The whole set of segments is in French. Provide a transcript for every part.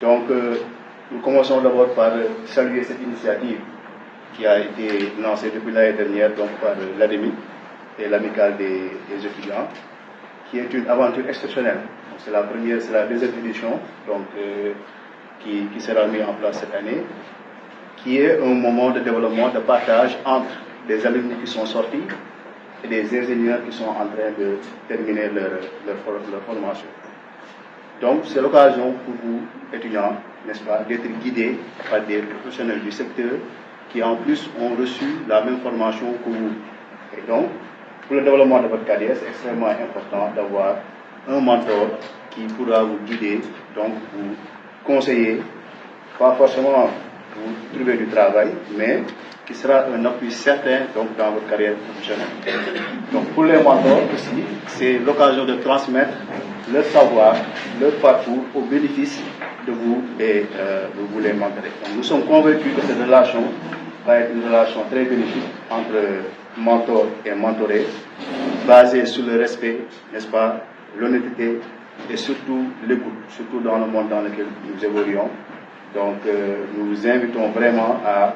Donc, nous commençons d'abord par saluer cette initiative qui a été lancée depuis l'année dernière donc, par l'ADEMI et l'Amicale des étudiants, qui est une aventure exceptionnelle. C'est la deuxième édition donc, qui sera mise en place cette année, qui est un moment de développement, de partage entre des alumni qui sont sortis et des ingénieurs qui sont en train de terminer leur formation. Donc, c'est l'occasion pour vous, étudiants, n'est-ce pas, d'être guidés par des professionnels du secteur qui, en plus, ont reçu la même formation que vous. Et donc, pour le développement de votre carrière, c'est extrêmement important d'avoir un mentor qui pourra vous guider, donc vous conseiller, pas forcément vous trouver du travail, mais qui sera un appui certain donc, dans votre carrière professionnelle. Donc, pour les mentors aussi, c'est l'occasion de transmettre leur savoir, leur parcours au bénéfice de vous et de vous les mentorer. Donc, nous sommes convaincus que cette relation va être une relation très bénéfique entre mentor et mentoré, basée sur le respect, n'est-ce pas, l'honnêteté et surtout l'écoute, surtout dans le monde dans lequel nous évoluons. Donc, nous vous invitons vraiment à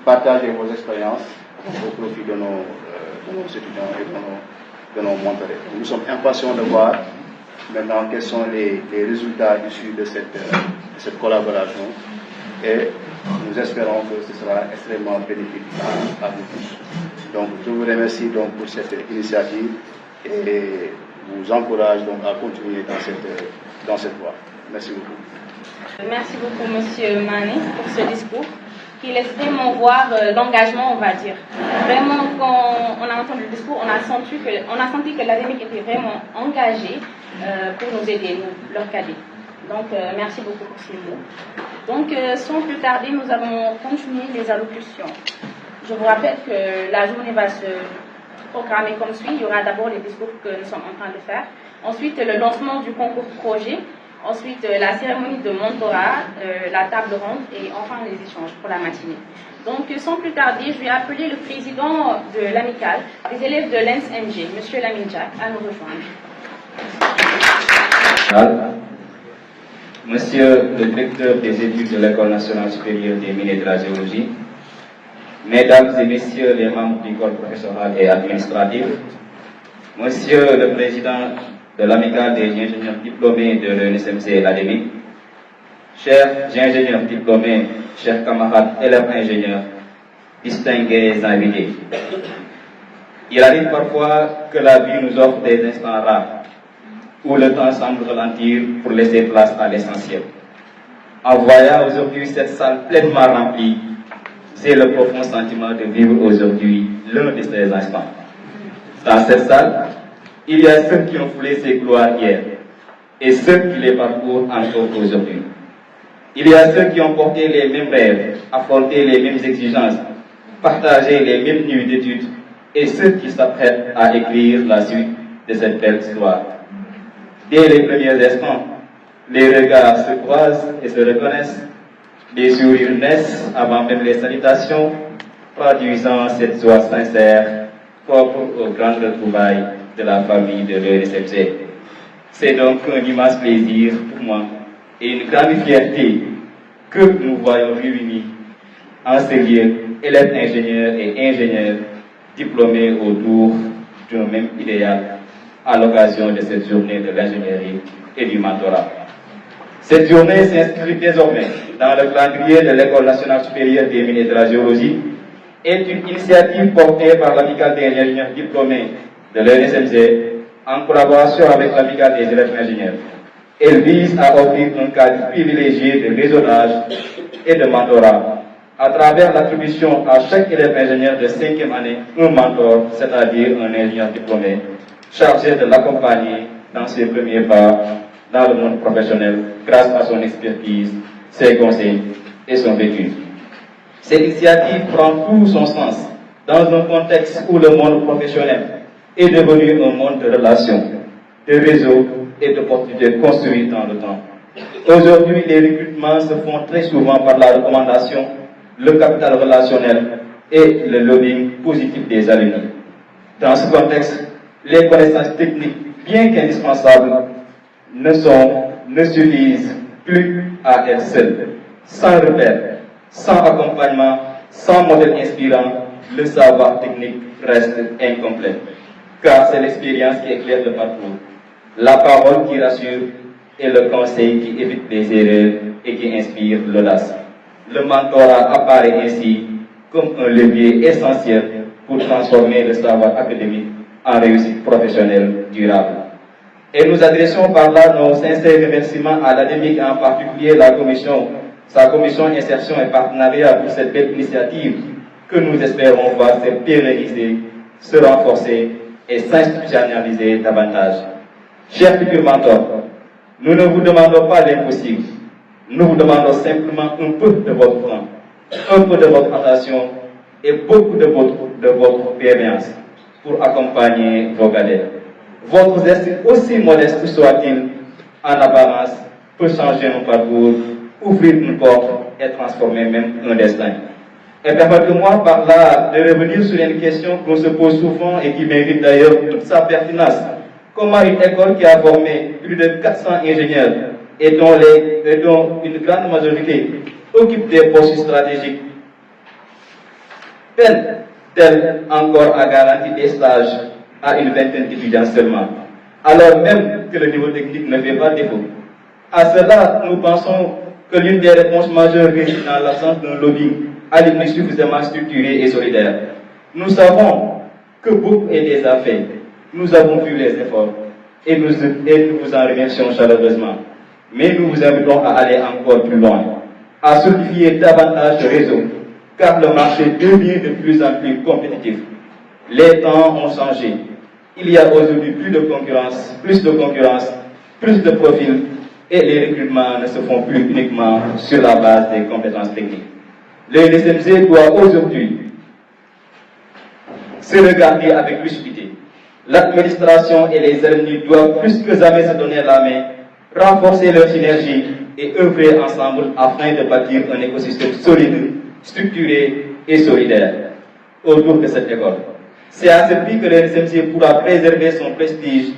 partager vos expériences au profit de nos étudiants et de nos mentorés. Nous sommes impatients de voir maintenant quels sont les résultats issus de cette collaboration et nous espérons que ce sera extrêmement bénéfique à vous tous. Donc, je vous remercie donc pour cette initiative et vous encourage donc à continuer dans cette voie. Merci beaucoup. Merci beaucoup, Monsieur Mané, pour ce discours qui laisse vraiment voir l'engagement, on va dire. Vraiment, quand on a entendu le discours, on a senti que l'ADEMIC était vraiment engagé pour nous aider, leurs cadets. Donc, merci beaucoup pour ces mots. Donc, sans plus tarder, nous allons continuer les allocutions. Je vous rappelle que la journée va se programmer comme suit. Il y aura d'abord les discours que nous sommes en train de faire. Ensuite, le lancement du concours projet. Ensuite, la cérémonie de mentorat, la table ronde et enfin les échanges pour la matinée. Donc, sans plus tarder, je vais appeler le président de l'amicale des élèves de l'ENS-MG, M. Lamine Jack, à nous rejoindre. Monsieur le directeur des études de l'École nationale supérieure des mines et de la géologie, Mesdames et Messieurs les membres du corps professoral et administratif, Monsieur le président de l'amicale des ingénieurs diplômés de l'ENSMC et l'ADEMIC, chers ingénieurs diplômés, chers camarades élèves ingénieurs, distingués invités. Il arrive parfois que la vie nous offre des instants rares où le temps semble ralentir pour laisser place à l'essentiel. En voyant aujourd'hui cette salle pleinement remplie, j'ai le profond sentiment de vivre aujourd'hui l'un de ces instants. Dans cette salle, il y a ceux qui ont foulé ces gloires hier et ceux qui les parcourent encore aujourd'hui. Il y a ceux qui ont porté les mêmes rêves, affronté les mêmes exigences, partagé les mêmes nuits d'études et ceux qui s'apprêtent à écrire la suite de cette belle histoire. Dès les premiers instants, les regards se croisent et se reconnaissent, les sourires naissent avant même les salutations, traduisant cette joie sincère propre aux grandes retrouvailles de la famille de l'ENSMC. C'est donc un immense plaisir pour moi et une grande fierté que nous voyons réunis en ce lieu, élèves ingénieurs et ingénieurs diplômés autour d'un même idéal à l'occasion de cette journée de l'ingénierie et du mentorat. Cette journée s'inscrit désormais dans le calendrier de l'École nationale supérieure des mines et de la géologie, est une initiative portée par l'amicale des ingénieurs diplômés de l'ENSMC en collaboration avec l'amicale des élèves ingénieurs. Elle vise à offrir un cadre privilégié de réseautage et de mentorat à travers l'attribution à chaque élève ingénieur de 5e année un mentor, c'est-à-dire un ingénieur diplômé, chargé de l'accompagner dans ses premiers pas dans le monde professionnel grâce à son expertise, ses conseils et son vécu. Cette initiative prend tout son sens dans un contexte où le monde professionnel est devenu un monde de relations, de réseaux et d'opportunités construites dans le temps. Aujourd'hui, les recrutements se font très souvent par la recommandation, le capital relationnel et le lobbying positif des alumni. Dans ce contexte, les connaissances techniques, bien qu'indispensables, ne suffisent plus à elle seule, sans repère, sans accompagnement, sans modèle inspirant, le savoir technique reste incomplet. Car c'est l'expérience qui éclaire le parcours, la parole qui rassure et le conseil qui évite les erreurs et qui inspire l'audace. Le mentorat apparaît ainsi comme un levier essentiel pour transformer le savoir académique en réussite professionnelle durable. Et nous adressons par là nos sincères remerciements à l'ADEMIC, en particulier sa commission insertion et partenariat pour cette belle initiative que nous espérons voir se pérenniser, se renforcer et s'institutionnaliser davantage. Chers futurs mentors, nous ne vous demandons pas l'impossible, nous vous demandons simplement un peu de votre temps, un peu de votre attention et beaucoup de votre bienveillance pour accompagner vos cadets. Votre geste, aussi modeste soit-il en apparence, peut changer un parcours, ouvrir une porte et transformer même un destin. Et permettez-moi par là de revenir sur une question qu'on se pose souvent et qui mérite d'ailleurs toute sa pertinence. Comment une école qui a formé plus de 400 ingénieurs et dont une grande majorité occupe des postes stratégiques peine-t-elle encore à garantir des stages à une vingtaine d'étudiants seulement, alors même que le niveau technique ne fait pas défaut? À cela, nous pensons que l'une des réponses majeures réside dans l'absence d'un lobbying alumni suffisamment structuré et solidaire. Nous savons que beaucoup est déjà fait. Nous avons vu les efforts et nous vous en remercions chaleureusement. Mais nous vous invitons à aller encore plus loin, à solidifier davantage le réseau, car le marché devient de plus en plus compétitif. Les temps ont changé. Il y a aujourd'hui plus de concurrence, plus de profils, et les recrutements ne se font plus uniquement sur la base des compétences techniques. Le NSMC doit aujourd'hui se regarder avec lucidité. L'administration et les alumni doivent plus que jamais se donner la main, renforcer leur synergie et œuvrer ensemble afin de bâtir un écosystème solide, structuré et solidaire autour de cette école. C'est à ce prix que le NSMC pourra préserver son prestige,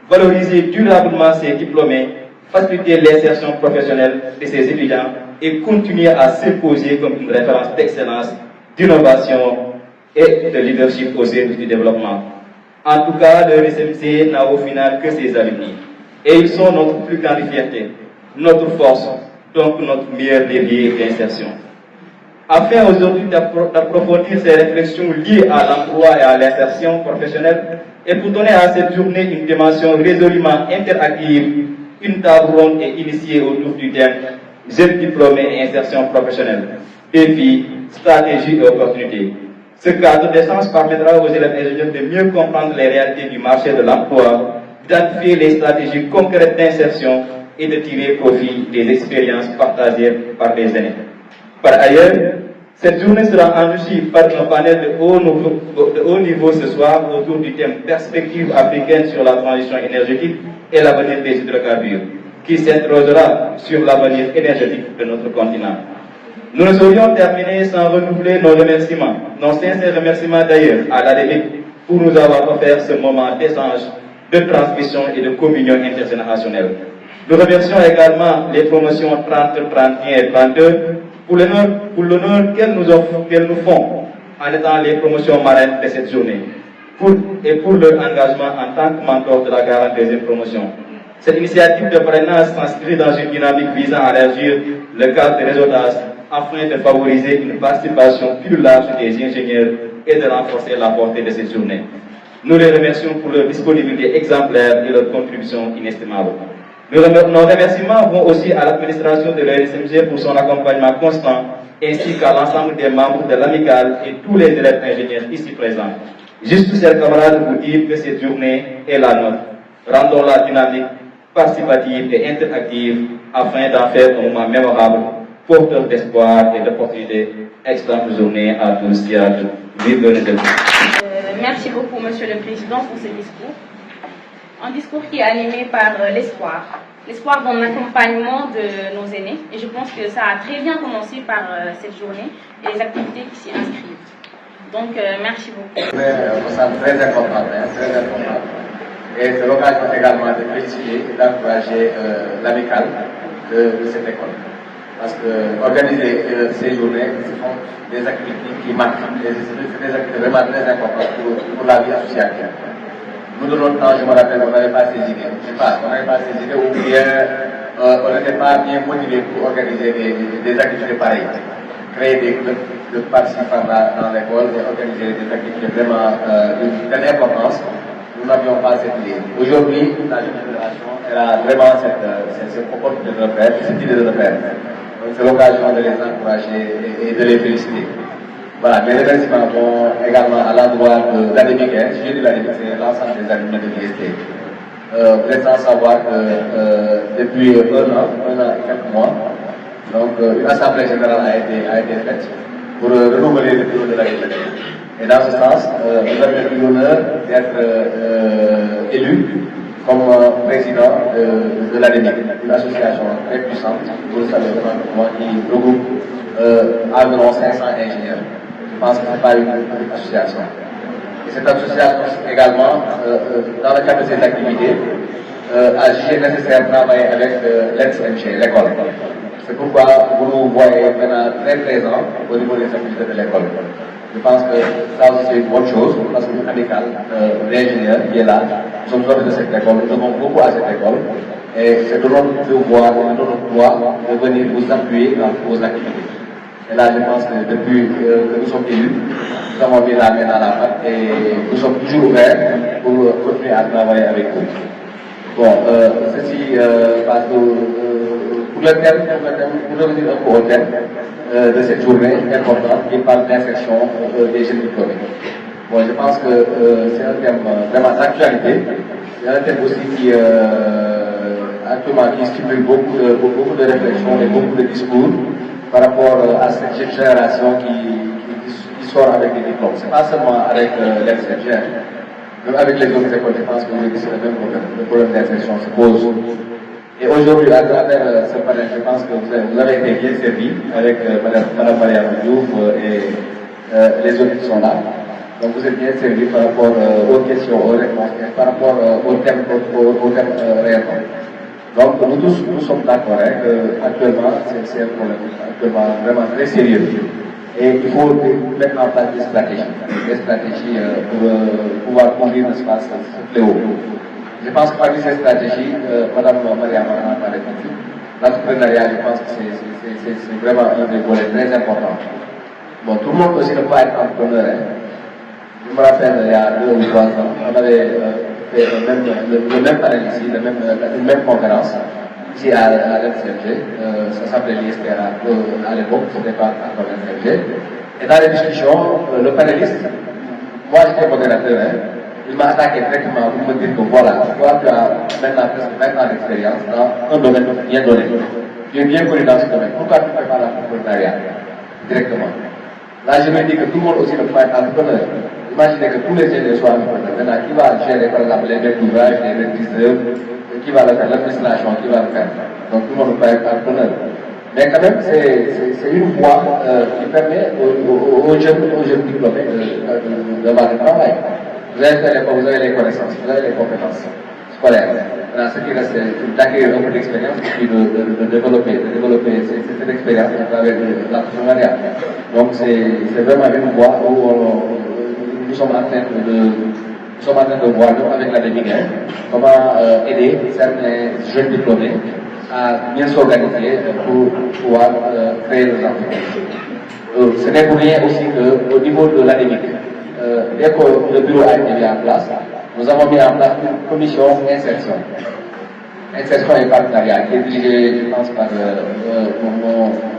valoriser durablement ses diplômés, faciliter l'insertion professionnelle de ses étudiants et continuer à s'imposer comme une référence d'excellence, d'innovation et de leadership au service du développement. En tout cas, le NSMC n'a au final que ses alumni. Et ils sont notre plus grande fierté, notre force, donc notre meilleur levier d'insertion. Afin aujourd'hui d'approfondir ces réflexions liées à l'emploi et à l'insertion professionnelle, et pour donner à cette journée une dimension résolument interactive, une table ronde est initiée autour du thème Jeunes diplômés et insertion professionnelle, défis, stratégies et opportunités. Ce cadre d'échange permettra aux élèves ingénieurs de mieux comprendre les réalités du marché de l'emploi, d'identifier les stratégies concrètes d'insertion et de tirer profit des expériences partagées par les aînés. Par ailleurs, cette journée sera enrichie par un panel de haut niveau ce soir autour du thème Perspectives africaines sur la transition énergétique et l'avenir des hydrocarbures, qui s'interrogera sur l'avenir énergétique de notre continent. Nous ne saurions terminer sans renouveler nos remerciements, nos sincères remerciements d'ailleurs à l'ADEMIC pour nous avoir offert ce moment d'échange, de transmission et de communion intergénérationnelle. Nous remercions également les promotions 30, 31 et 32 pour l'honneur qu'elles nous font en étant les promotions marraines de cette journée et pour leur engagement en tant que mentor de la 42e promotion. Cette initiative de parrainage s'inscrit dans une dynamique visant à élargir le cadre de réseautage afin de favoriser une participation plus large des ingénieurs et de renforcer la portée de cette journée. Nous les remercions pour leur disponibilité exemplaire et leur contribution inestimable. Nos remerciements vont aussi à l'administration de l'ENSMG pour son accompagnement constant, ainsi qu'à l'ensemble des membres de l'amicale et tous les élèves ingénieurs ici présents. Juste, chers camarades, vous dire que cette journée est la nôtre. Rendons-la dynamique, participative et interactive afin d'en faire un moment mémorable, porteur d'espoir et d'opportunités. Excellente journée à tous et à toutes. Vive le NSMG. Merci beaucoup, Monsieur le Président, pour ce discours. Un discours qui est animé par l'espoir. L'espoir d'un accompagnement de nos aînés. Et je pense que ça a très bien commencé par cette journée et les activités qui s'y inscrivent. Donc, merci beaucoup. Très important, très important. Et c'est l'occasion également de féliciter et d'encourager l'amicale de cette école. Parce que organiser ces journées, ce sont des activités qui marquent, c'est des activités vraiment très importantes pour la vie associative. Nous, de notre temps, je me rappelle, on n'avait pas ces idées. Je ne sais pas, on n'avait pas ces idées ou bien on n'était pas bien motivé pour organiser des activités pareilles. Créer des clubs de participants dans l'école et organiser des activités vraiment d'une telle importance. Nous n'avions pas cette idée. Aujourd'hui, la jeune génération, elle a vraiment cette opportunité de le faire, cette idée de le faire. Donc c'est l'occasion de les encourager et de les féliciter. Voilà, mes remerciements vont également à l'endroit de l'ADEMIC. Si je dis l'ADEMIC, c'est l'ensemble des alumni de l'IST. Vous êtes sans savoir que depuis un an et quelques mois, donc une assemblée générale a été faite pour renouveler le bureau de l'ADEMIC. Et dans ce sens, nous avons eu l'honneur d'être élu comme président de l'ADEMIC, une association très puissante, vous le savez vraiment, moi, qui regroupe environ 500 ingénieurs. Je pense que ce n'est pas une association. Et cette association également, dans le cadre de ses activités, a jugé nécessaire de travailler avec l'ENSMG, l'école. C'est pourquoi vous nous voyez maintenant très présents au niveau des activités de l'école. Je pense que ça aussi c'est une bonne chose, parce que nous, amical l'ingénieur qui est là, nous sommes sortis de cette école, nous devons beaucoup à cette école, et c'est de notre devoir, de notre droit de venir vous appuyer dans vos activités. Et là, je pense que depuis que nous sommes élus, nous avons mis la main dans la pâte et nous sommes toujours ouverts pour continuer à travailler avec vous. Bon, ceci passe pour le thème, pour revenir un peu au thème de cette journée importante qui parle d'insertion des jeunes diplômés. Bon, je pense que c'est un thème vraiment d'actualité. C'est un thème aussi qui, actuellement, qui stimule beaucoup de réflexions et beaucoup de discours par rapport à cette jeune génération qui sort avec des diplômes. Ce n'est pas seulement avec l'INSERG, même avec les autres écoles, je pense que vous avez le même problème. Le problème d'insertion se pose. Et aujourd'hui, à travers ce panel, je pense que vous avez été bien servi avec Mme Marianne Diouf et les autres qui sont là. Donc vous êtes bien servi par rapport aux questions, aux réponses, et par rapport au thème réellement. Donc nous tous, nous sommes d'accord qu'actuellement, c'est un problème actuellement vraiment très sérieux. Et il faut mettre en place des stratégies pour pouvoir conduire ce fléau. Je pense que parmi ces stratégies, Mme Mariam en a parlé ici. L'entrepreneuriat, je pense que c'est vraiment un des volets très importants. Bon, tout le monde aussi ne peut pas être entrepreneur. Je me rappelle, il y a 2 ou 3 ans, on avait fait le même panel ici, une même conférence, ici à l'NCFG. Ça s'appelait l'IST à l'époque, c'était pas encore l'NCFG. Et dans les discussions, le panéliste, moi j'étais modérateur, il m'a attaqué directement pour me dire que voilà, toi tu as maintenant presque 20 ans d'expérience dans un domaine bien donné. Tu es bien connu dans ce domaine. Pourquoi tu ne fais pas l'entrepreneuriat directement? Là, je me dis que tout le monde aussi ne peut pas être entrepreneur. Imaginez que tous les ingénieurs soient entrepreneurs. Maintenant, qui va gérer par exemple les maîtres d'ouvrage, les maîtriseurs, qui va le faire, l'administration, qui va le faire. Donc tout le monde ne peut pas être entrepreneur. Mais quand même, c'est une voie qui permet aux jeunes diplômés d'avoir du travail. Vous avez les connaissances, vous avez les compétences scolaires. Maintenant, ce qui reste, c'est d'acquérir un peu d'expérience et puis de développer cette expérience à travers l'entrepreneuriat. Donc c'est vraiment une voie où nous sommes en train de voir, nous, avec l'ADEMIC, comment aider certains jeunes diplômés à bien s'organiser pour pouvoir créer des entreprises. Ce n'est pour rien aussi qu'au niveau de l'ADEMIC, dès que le bureau a été mis en place, nous avons mis en place une commission insertion. Insertion et partenariat, qui est dirigée, je pense, par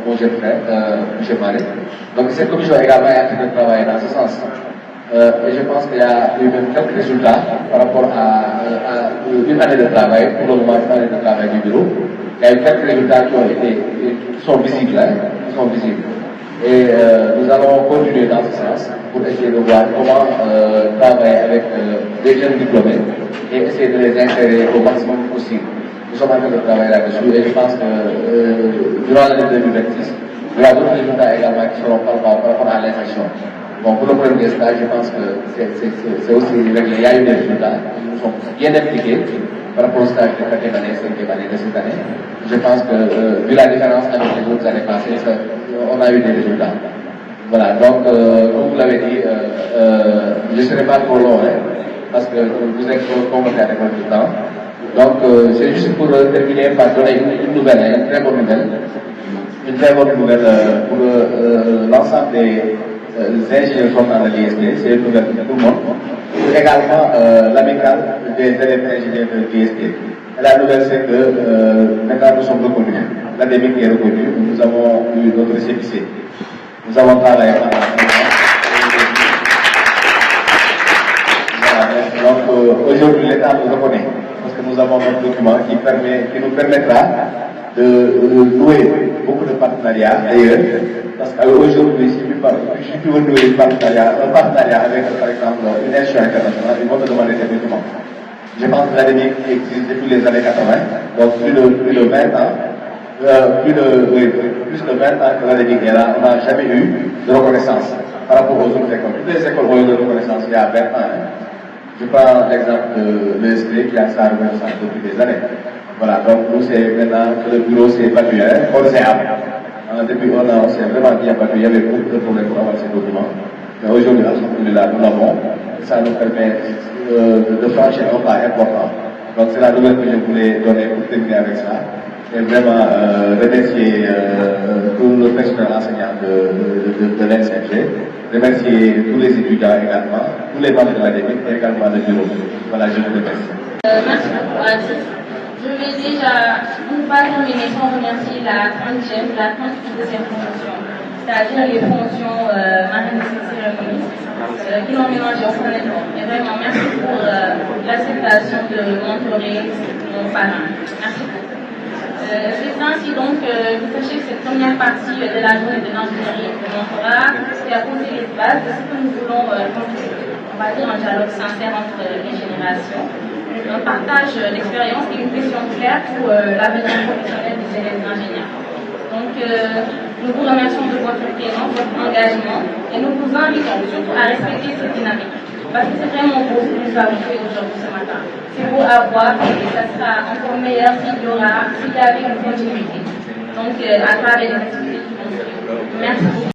mon jeune frère, M. Marie. Donc cette commission également est en train de travailler dans ce sens. Et je pense qu'il y a eu même quelques résultats par rapport à une année de travail, pour le moment, une année de travail du bureau. Il y a eu quelques résultats qui sont visibles, qui sont visibles. Et nous allons continuer dans ce sens pour essayer de voir comment travailler avec des jeunes diplômés et essayer de les insérer au maximum possible. Nous sommes en train de travailler là-dessus et je pense que durant l'année 2026, il y a d'autres résultats également qui seront par rapport à l'insertion. Bon, pour le premier stage, je pense que c'est aussi réglé. Il y a eu des résultats. Nous sommes bien impliqués par rapport au stage de 4e année, 5e année de cette année. Je pense que, vu la différence avec les autres années passées, on a eu des résultats. Voilà, donc, comme vous l'avez dit, je ne serai pas trop long, parce que vous êtes convoqué à l'école du temps. Donc, c'est juste pour terminer par donner une nouvelle, une très bonne nouvelle. Une très bonne nouvelle pour l'ensemble des ingénieurs comptables de l'IST, c'est une nouvelle pour tout le monde. Également, l'amicale des élèves ingénieurs de l'IST. La nouvelle, c'est que maintenant nous sommes reconnus. L'ADEMIC est reconnue, nous avons eu notre récépissé. Nous avons travaillé pendant 5 ans. Voilà, donc aujourd'hui, l'État nous reconnaît parce que nous avons un document qui nous permettra de louer beaucoup de partenariats d'ailleurs. Parce qu'aujourd'hui, si tu veux louer un partenariat avec, par exemple, une institution internationale, ils vont te demander des documents. Je pense que l'ADEMIC existe depuis les années 80, donc plus de 20 ans. Plus de 20 ans que l'ADEMIC est là, on n'a jamais eu de reconnaissance par rapport aux autres écoles. Toutes les écoles ont eu de reconnaissance il y a 20 ans. Je prends l'exemple de l'EST qui a sa reconnaissance depuis des années. Voilà, donc nous, c'est maintenant que le bureau s'est battu, on s'est depuis un an, on s'est vraiment bien battu, il y avait beaucoup de problèmes pour avoir ces documents. Mais aujourd'hui, alhamdoulilah, nous l'avons. Ça nous permet de franchir un pas important. Donc c'est la nouvelle que je voulais donner pour terminer avec ça. Et vraiment remercier tout le personnel enseignant de l'NCFG, remercier tous les étudiants également, tous les membres de l'ADEMIC et également le bureau. Voilà, je vous remercie. Merci beaucoup, Aziz. Je vais déjà ne pas terminer sans remercier la 32e promotion, c'est-à-dire les promotions marines de cérémonie qui l'ont mélangé au Sénégal. Et vraiment, merci pour l'acceptation de mentorer nos parents. Merci beaucoup. C'est ainsi donc que vous sachez que cette première partie de la journée de l'ingénierie de mentorat qui a posé les bases de ce que nous voulons construire. On va dire un dialogue sincère entre les générations, un partage d'expérience et une vision claire pour l'avenir professionnel des élèves ingénieurs. Donc, nous vous remercions de votre présence, votre engagement et nous vous invitons surtout à respecter cette dynamique. Parce que c'est vraiment beau ce que nous avons fait aujourd'hui ce matin. C'est beau à voir et ça sera encore meilleur s'il y avait une continuité. Donc, à travers les activités qui vont suivre. Merci beaucoup.